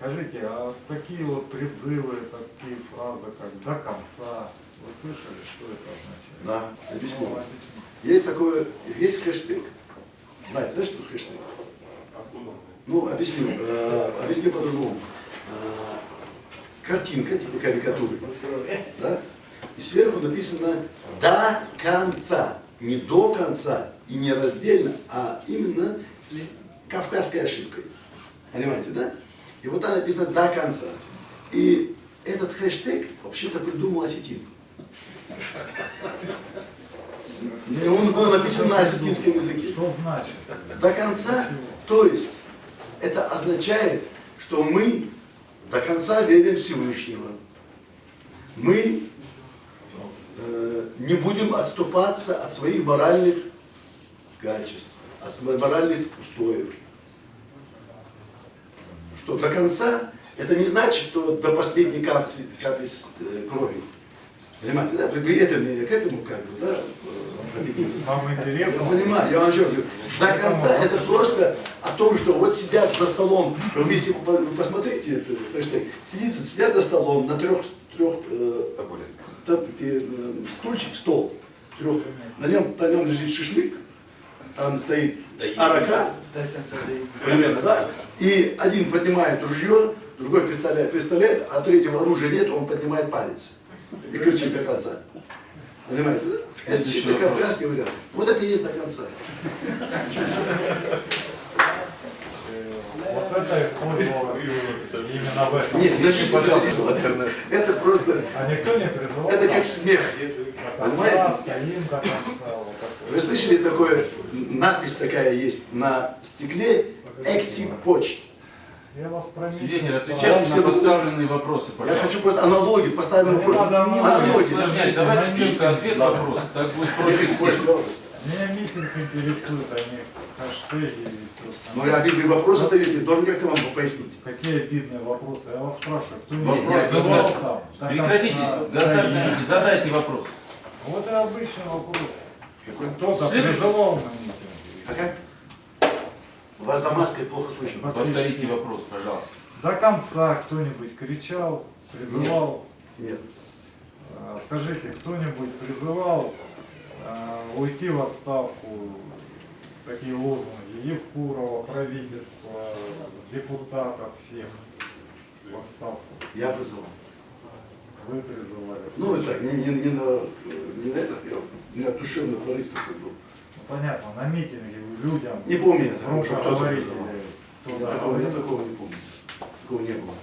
Скажите, а такие вот призывы, такие фразы, как «до конца», вы слышали, что это означает? Да, объясню. Ну, объясните. Есть хэштег. Знаете, да, что хэштег? Ну, объясню по-другому. Картинка, типа карикатуры, да? И сверху написано «до конца». Не до конца и не раздельно, а именно с кавказской ошибкой. Понимаете, да? И вот там написано «до конца». И этот хэштег вообще-то придумал осетин. И он был написан на осетинском языке. Что значит? До конца, то есть это означает, что мы до конца верим в Всевышнего. Мы не будем отступаться от своих моральных качеств, от своих моральных устоев. Что до конца, это не значит, что до последней капли крови. Понимаете, да? Вы это мне к этому как бы, да, хотите? Вам интересно? Я понимаю, я вам еще говорю. До конца это просто о том, что вот сидят за столом, если вы посмотрите это хэштег, сидят за столом на трех стульчик, стол, на нем лежит шашлык, там стоит арака, примерно, да, и один поднимает ружье, другой пистолет, а третьего оружия нет, он поднимает палец и кричит до конца. Понимаете, да? Это чисто кавказский вариант. Вот это и есть до конца. Вот это использовалось именно в этом. Нет, даже пожалуйста, это просто, А никто не призывал? это как смех. До конца, Понимаете? стоим до конца. Вот такое. Вы слышали, такое, надпись такая есть на стекле «Экси-почт». Я вас прометил. Свидетель, отвечайте на поставленные вопросы, Я пожалуйста. хочу просто аналогии, поставить Не вопрос. надо Не надо Аналогии. усложнять, давайте четко ответ-вопрос, так будет проще всем. Меня митинг интересует, а не хэштеги и все Ну, остальное. я обидный вопрос задаете, должен как-то вам пояснить. Какие обидные вопросы? Я вас спрашиваю, кто Вопрос меня призывал достаточно. там? До Прекратите, конца достаточно, стоим? люди, задайте вопрос. Вот и обычный вопрос. Какой? Кто-то Следующий. призывал на митинг. А как? Вас за маской плохо слышно. Повторите вопрос, пожалуйста. До конца кто-нибудь кричал, призывал? Нет. Скажите, кто-нибудь призывал уйти в отставку? Такие лозунги Евкурова, правительства, депутатов всех в отставку. Я призывал. Вы призывали. Ну, это не на этот, у меня душевный порыв такой был. Ну, понятно, на митинге вы людям Не помню, громко что кто-то говорите. призывал. Кто-то Я говорит. такого не помню. Такого не было.